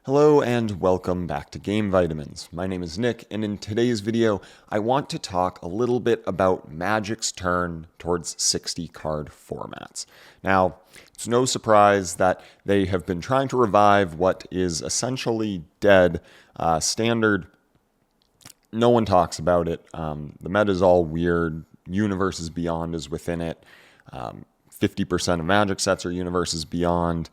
Hello and welcome back to Game Vitamins. My name is Nick, and in today's video, I want to talk a little bit about Magic's turn towards 60 card formats. Now, it's no surprise that they have been trying to revive what is essentially dead Standard. No one talks about it. The meta is all weird. Universes Beyond is within it. 50% of Magic sets are Universes Beyond.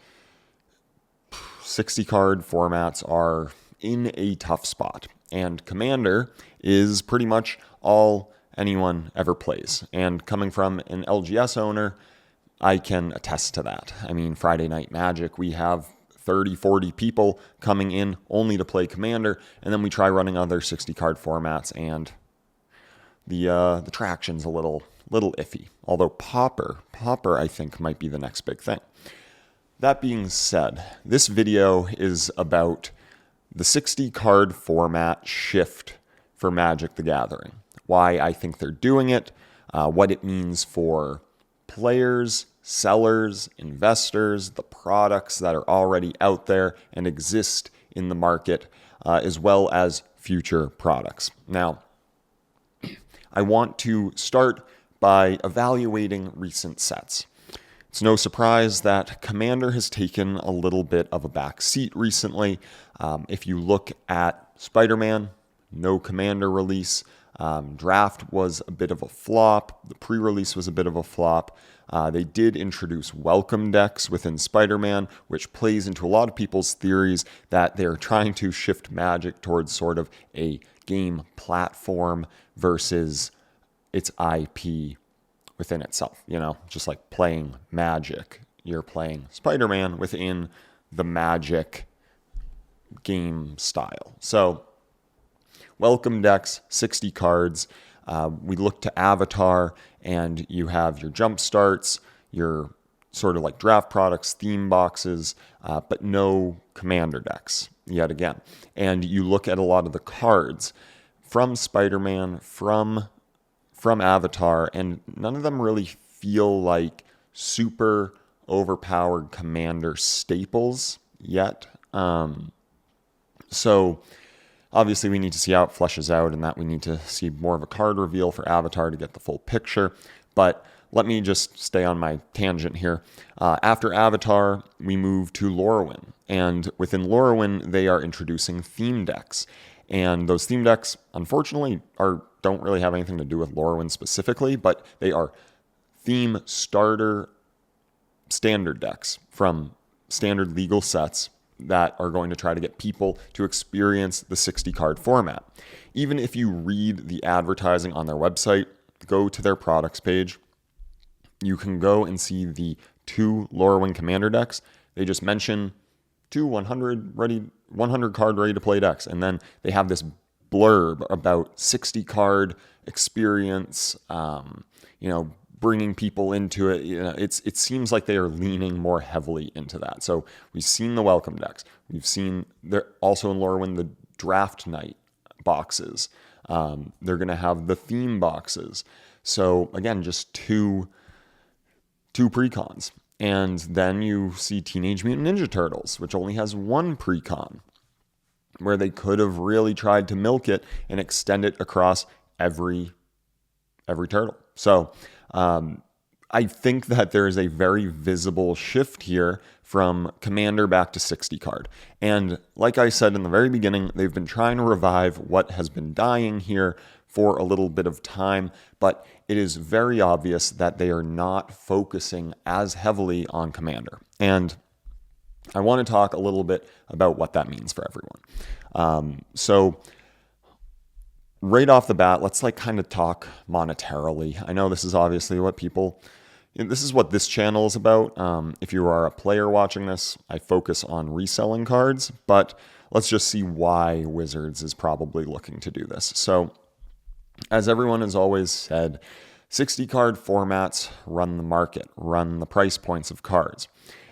60 card formats are in a tough spot, and Commander is pretty much all anyone ever plays. And coming from an LGS owner, I can attest to that. I mean, Friday Night Magic, we have 30, 40 people coming in only to play Commander, and then we try running other 60 card formats, and the traction's a little iffy. Although Pauper I think might be the next big thing. That being said, this video is about the 60 card format shift for Magic the Gathering. Why I think they're doing it, what it means for players, sellers, investors, the products that are already out there and exist in the market, as well as future products. Now, I want to start by evaluating recent sets. It's no surprise that Commander has taken a little bit of a back seat recently. If you look at Spider-Man, no Commander release. Draft was a bit of a flop. The pre-release was a bit of a flop. They did introduce welcome decks within Spider-Man, which plays into a lot of people's theories that they're trying to shift Magic towards sort of a game platform versus its IP within itself, just like playing Magic. You're playing Spider-Man within the Magic game style. So, welcome decks, 60 cards. We look to Avatar, and you have your jump starts, your sort of like draft products, theme boxes, but no Commander decks yet again. And you look at a lot of the cards from Spider-Man, from Avatar, and none of them really feel like super overpowered Commander staples yet. So obviously we need to see how it fleshes out, and that we need to see more of a card reveal for Avatar to get the full picture. But let me just stay on my tangent here. After Avatar, we move to Lorwyn, and within Lorwyn, they are introducing theme decks. And those theme decks, unfortunately, don't really have anything to do with Lorwyn specifically, but they are theme starter standard decks from standard legal sets that are going to try to get people to experience the 60 card format. Even if you read the advertising on their website, go to their products page, you can go and see the 2 Lorwyn Commander decks. They just mention 2 100 card ready to play decks, and then they have this blurb about 60 card experience, bringing people into it. It seems like they are leaning more heavily into that. So we've seen the welcome decks. We've seen they're also in Lorwyn the draft night boxes. They're going to have the theme boxes. So again, just two precons. And then you see Teenage Mutant Ninja Turtles, which only has 1 precon, where they could have really tried to milk it and extend it across every turtle. So I think that there is a very visible shift here from Commander back to 60 card. And like I said in the very beginning, they've been trying to revive what has been dying here for a little bit of time, but it is very obvious that they are not focusing as heavily on Commander. And I want to talk a little bit about what that means for everyone. So right off the bat, let's kind of talk monetarily. I know this is obviously this is what this channel is about. If you are a player watching this, I focus on reselling cards, but let's just see why Wizards is probably looking to do this. So as everyone has always said, 60 card formats run the market, run the price points of cards.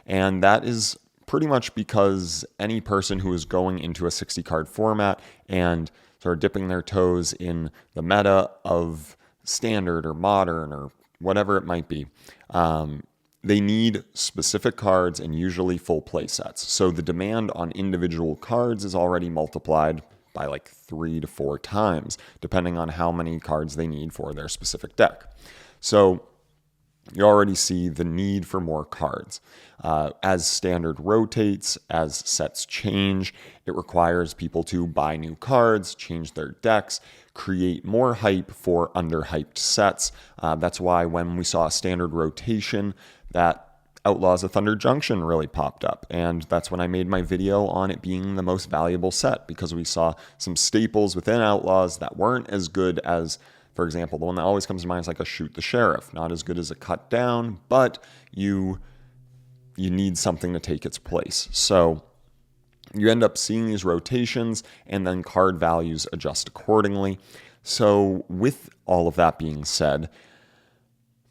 And that is pretty much because any person who is going into a 60 card format and sort of dipping their toes in the meta of standard or modern or whatever it might be, they need specific cards and usually full play sets. So the demand on individual cards is already multiplied by like 3 to 4 times, depending on how many cards they need for their specific deck. So you already see the need for more cards. As standard rotates, as sets change, it requires people to buy new cards, change their decks, create more hype for underhyped sets. That's why when we saw a standard rotation, that Outlaws of Thunder Junction really popped up. And that's when I made my video on it being the most valuable set, because we saw some staples within Outlaws that weren't as good as, for example, the one that always comes to mind is like a Shoot the Sheriff. Not as good as a Cut Down, but you need something to take its place. So you end up seeing these rotations, and then card values adjust accordingly. So with all of that being said,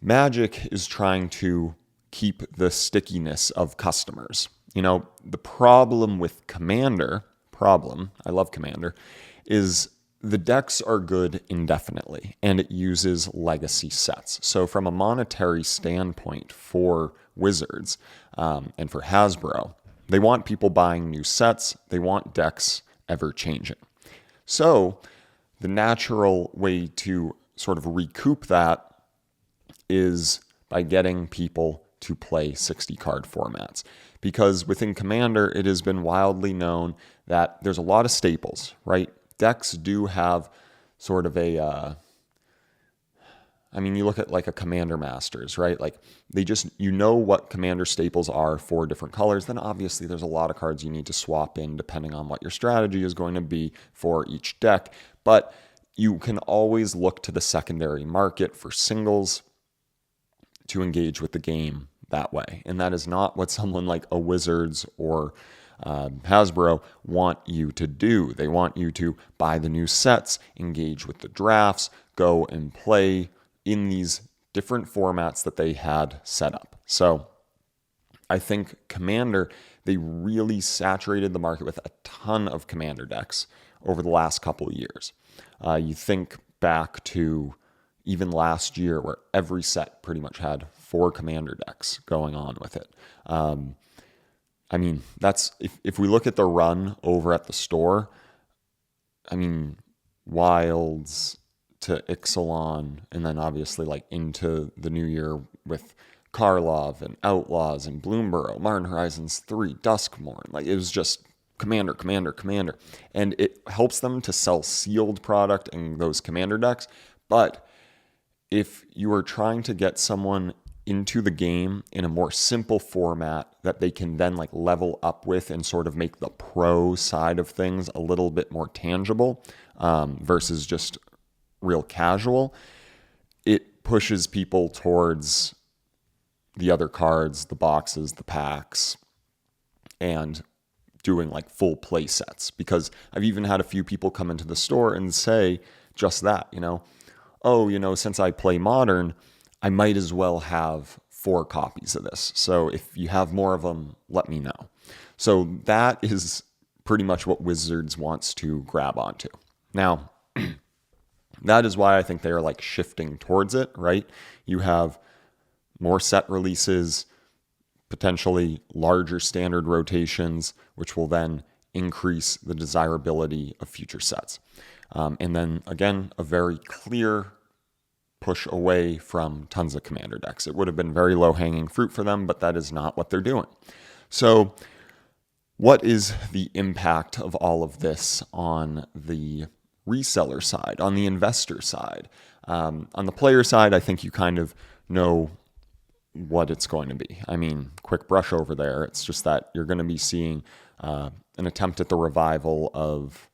Magic is trying to keep the stickiness of customers. The problem with Commander, I love Commander, is the decks are good indefinitely, and it uses legacy sets. So from a monetary standpoint for Wizards and for Hasbro, they want people buying new sets. They want decks ever changing. So the natural way to sort of recoup that is by getting people to play 60 card formats. Because within Commander, it has been wildly known that there's a lot of staples, right? Decks do have sort of a, you look at like a Commander Masters, right? Like they just, what Commander staples are for different colors. Then obviously there's a lot of cards you need to swap in depending on what your strategy is going to be for each deck. But you can always look to the secondary market for singles to engage with the game that way. And that is not what someone like a Wizards or Hasbro want you to do. They want you to buy the new sets, engage with the drafts, go and play in these different formats that they had set up. So I think Commander, they really saturated the market with a ton of Commander decks over the last couple of years. You think back to even last year where every set pretty much had 4 Commander decks going on with it. That's if we look at the run over at the store, Wilds to Ixalan, and then obviously like into the new year with Karlov and Outlaws and Bloomborough, Modern Horizons 3, Duskmourn. Like it was just Commander. And it helps them to sell sealed product in those Commander decks. But if you are trying to get someone into the game in a more simple format that they can then like level up with and sort of make the pro side of things a little bit more tangible versus just real casual, it pushes people towards the other cards, the boxes, the packs, and doing like full play sets. Because I've even had a few people come into the store and say just that, since I play Modern, I might as well have 4 copies of this. So if you have more of them, let me know. So that is pretty much what Wizards wants to grab onto. Now, that is why I think they are like shifting towards it, right? You have more set releases, potentially larger standard rotations, which will then increase the desirability of future sets. And then again, a very clear push away from tons of Commander decks. It would have been very low-hanging fruit for them, but that is not what they're doing. So what is the impact of all of this on the reseller side, on the investor side? On the player side, I think you kind of know what it's going to be. Quick brush over there. It's just that you're going to be seeing an attempt at the revival of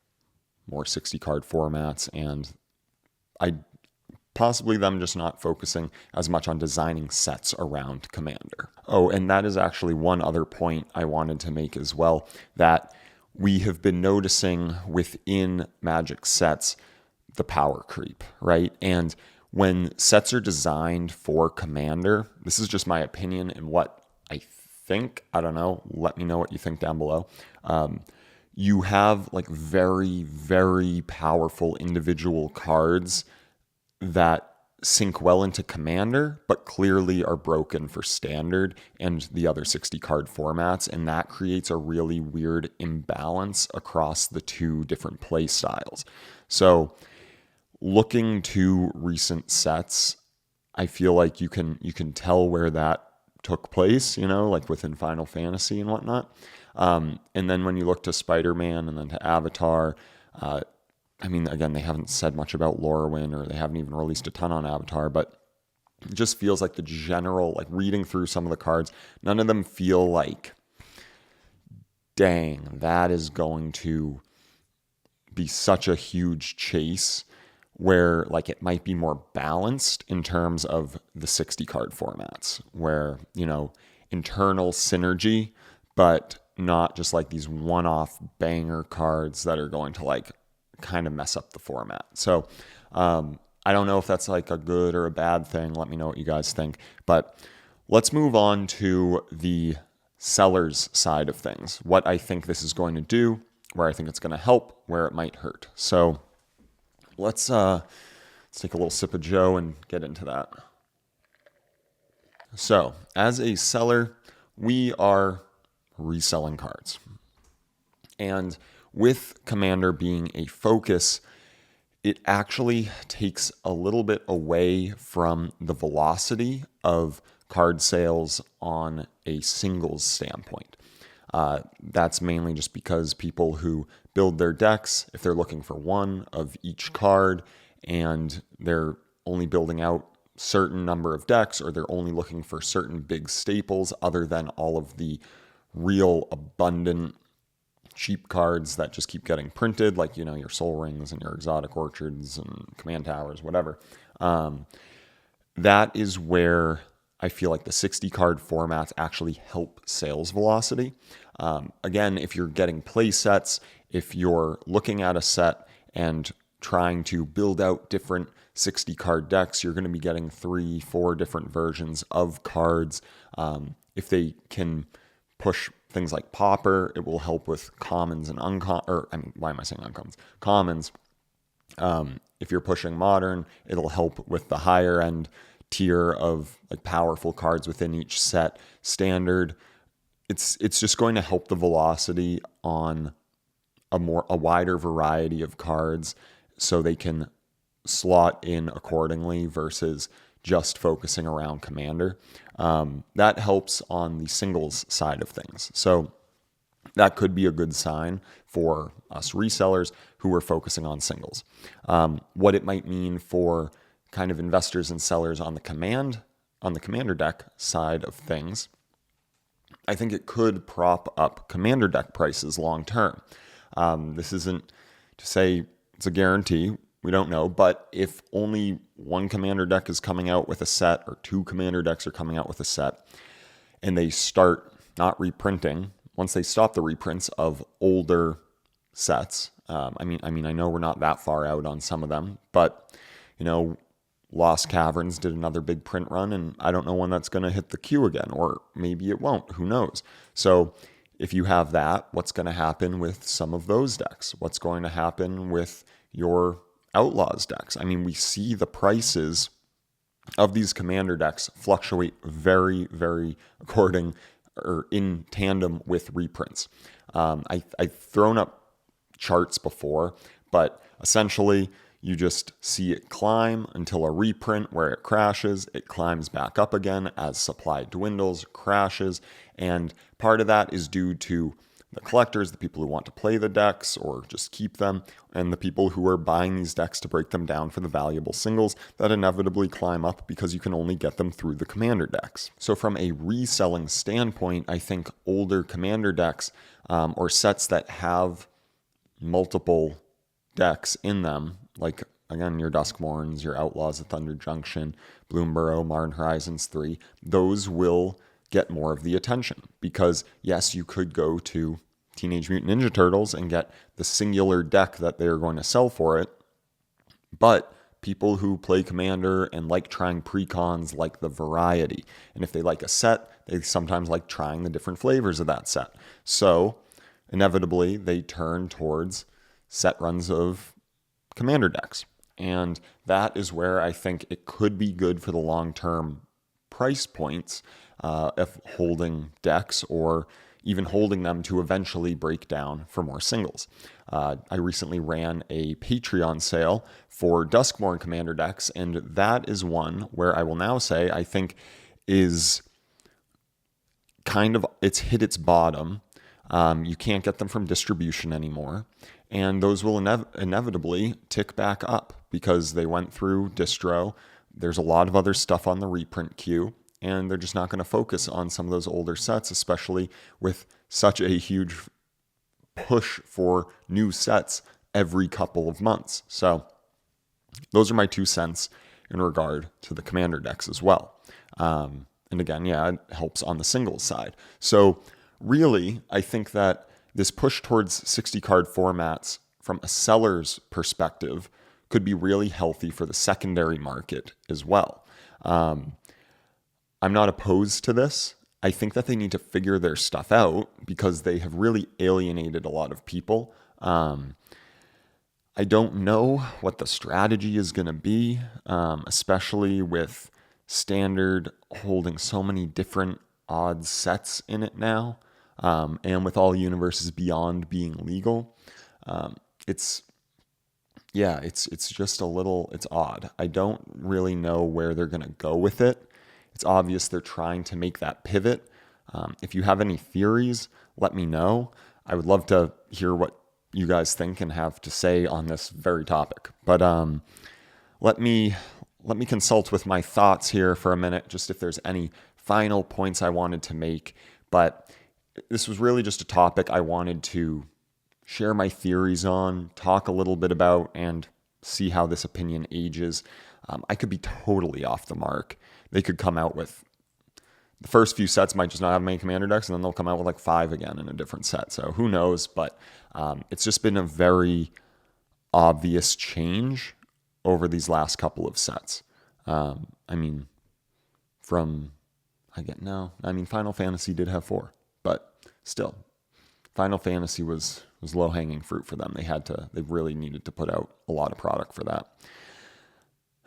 more 60-card formats, and possibly them just not focusing as much on designing sets around Commander. Oh, and that is actually one other point I wanted to make as well, that we have been noticing within Magic sets the power creep, right? And when sets are designed for Commander, this is just my opinion and what I think, I don't know, let me know what you think down below. You have like very, very powerful individual cards that sync well into Commander, but clearly are broken for Standard and the other 60 card formats. And that creates a really weird imbalance across the two different play styles. So looking to recent sets, I feel like you can tell where that took place, like within Final Fantasy and whatnot. And then when you look to Spider-Man and then to Avatar, again, they haven't said much about Lorwyn, or they haven't even released a ton on Avatar, but it just feels like the general, like reading through some of the cards, none of them feel like, dang, that is going to be such a huge chase, where like it might be more balanced in terms of the 60 card formats, where, internal synergy, but not just like these one-off banger cards that are going to like kind of mess up the format. So I don't know if that's like a good or a bad thing. Let me know what you guys think. But let's move on to the seller's side of things. What I think this is going to do, where I think it's going to help, where it might hurt. So let's take a little sip of Joe and get into that. So as a seller, we are reselling cards. And with Commander being a focus, it actually takes a little bit away from the velocity of card sales on a singles standpoint. That's mainly just because people who build their decks, if they're looking for one of each card and they're only building out certain number of decks, or they're only looking for certain big staples other than all of the real abundant cheap cards that just keep getting printed, like, your Soul Rings and your Exotic Orchards and Command Towers, whatever. That is where I feel like the 60 card formats actually help sales velocity. Again, if you're getting play sets, if you're looking at a set and trying to build out different 60 card decks, you're going to be getting 3-4 different versions of cards. If they can push things like Pauper, it will help with commons and why am I saying uncommons? Commons. If you're pushing modern, it'll help with the higher end tier of like powerful cards within each set. Standard, it's just going to help the velocity on a wider variety of cards, so they can slot in accordingly versus just focusing around Commander. That helps on the singles side of things. So that could be a good sign for us resellers who are focusing on singles. What it might mean for kind of investors and sellers on the Commander deck side of things, I think it could prop up Commander deck prices long term. This isn't to say it's a guarantee. We don't know, but if only one Commander deck is coming out with a set, or two Commander decks are coming out with a set, and they start not reprinting, once they stop the reprints of older sets, I know we're not that far out on some of them, but, Lost Caverns did another big print run, and I don't know when that's going to hit the queue again, or maybe it won't. Who knows? So if you have that, what's going to happen with some of those decks? What's going to happen with your Outlaws decks? We see the prices of these Commander decks fluctuate very, very according or in tandem with reprints. I've thrown up charts before, but essentially you just see it climb until a reprint where it crashes. It climbs back up again as supply dwindles, crashes, and part of that is due to the collectors, the people who want to play the decks or just keep them, and the people who are buying these decks to break them down for the valuable singles that inevitably climb up because you can only get them through the Commander decks. So from a reselling standpoint, I think older Commander decks or sets that have multiple decks in them, like, again, your Duskmourns, your Outlaws of Thunder Junction, Bloomburrow, Modern Horizons 3, those will get more of the attention, because yes, you could go to Teenage Mutant Ninja Turtles and get the singular deck that they're going to sell for it, but people who play Commander and like trying precons like the variety, and if they like a set, they sometimes like trying the different flavors of that set. So inevitably they turn towards set runs of Commander decks. And that is where I think it could be good for the long-term price points of holding decks, or even holding them to eventually break down for more singles. I recently ran a Patreon sale for Duskmourn Commander decks, and that is one where I will now say I think is it's hit its bottom. You can't get them from distribution anymore, and those will inevitably tick back up because they went through distro. There's a lot of other stuff on the reprint queue, and they're just not going to focus on some of those older sets, especially with such a huge push for new sets every couple of months. So those are my 2 cents in regard to the Commander decks as well. And again, yeah, it helps on the singles side. So really, I think that this push towards 60 card formats from a seller's perspective could be really healthy for the secondary market as well. I'm not opposed to this. I think that they need to figure their stuff out because they have really alienated a lot of people. I don't know what the strategy is going to be, especially with Standard holding so many different odd sets in it now, and with all universes beyond being legal. It's just it's odd. I don't really know where they're going to go with it. It's obvious they're trying to make that pivot. If you have any theories, let me know. I would love to hear what you guys think and have to say on this very topic. But let me consult with my thoughts here for a minute, just if there's any final points I wanted to make. But this was really just a topic I wanted to share my theories on, talk a little bit about, and see how this opinion ages. I could be totally off the mark. They could come out with the first few sets might just not have many Commander decks, and then they'll come out with like 5 again in a different set. So who knows? But it's just been a very obvious change over these last couple of sets. Final Fantasy did have 4, but still, Final Fantasy was low-hanging fruit for them. They really needed to put out a lot of product for that.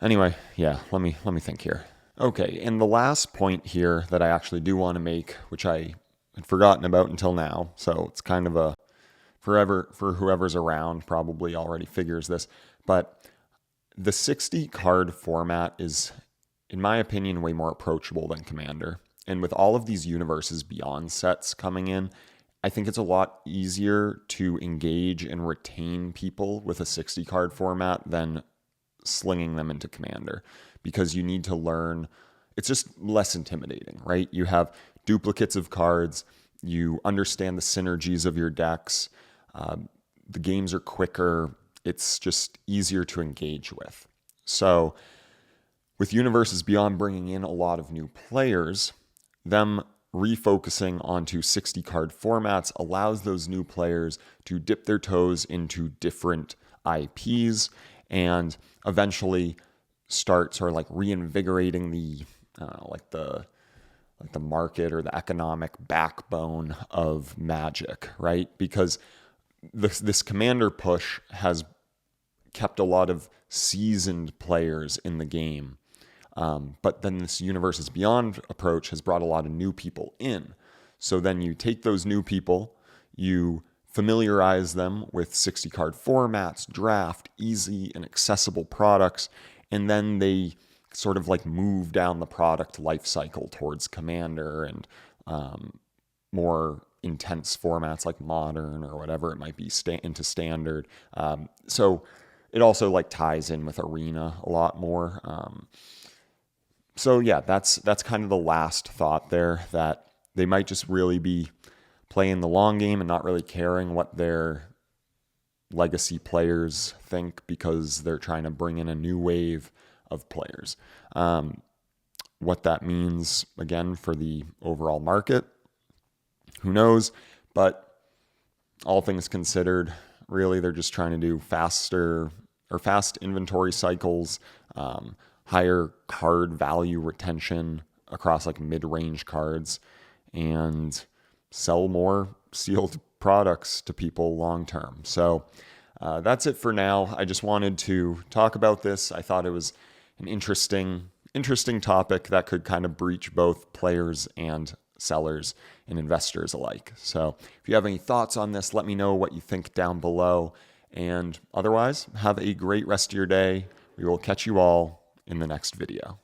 Anyway, yeah, let me think here. Okay, and the last point here that I actually do want to make, which I had forgotten about until now, so it's kind of a forever for whoever's around probably already figures this, but the 60 card format is, in my opinion, way more approachable than Commander. And with all of these universes beyond sets coming in, I think it's a lot easier to engage and retain people with a 60 card format than slinging them into Commander, because you need to learn. It's just less intimidating, right? You have duplicates of cards. You understand the synergies of your decks. The games are quicker. It's just easier to engage with. So with universes beyond bringing in a lot of new players, them refocusing onto 60 card formats allows those new players to dip their toes into different IPs and eventually start sort of like reinvigorating the market or the economic backbone of Magic, right? Because this Commander push has kept a lot of seasoned players in the game. But then this Universes Beyond approach has brought a lot of new people in. So then you take those new people, you familiarize them with 60 card formats, draft, easy and accessible products, and then they sort of like move down the product life cycle towards Commander and more intense formats like Modern or whatever it might be into Standard. So it also like ties in with Arena a lot more. So yeah, that's kind of the last thought there, that they might just really be playing the long game and not really caring what their legacy players think, because they're trying to bring in a new wave of players. What that means, again, for the overall market, who knows? But all things considered, really, they're just trying to do fast inventory cycles, higher card value retention across like mid-range cards, and sell more sealed products to people long term. So That's it for now. I just wanted to talk about this. I thought it was an interesting topic that could kind of breach both players and sellers and investors alike. So if you have any thoughts on this, let me know what you think down below. And otherwise, have a great rest of your day. We will catch you all in the next video.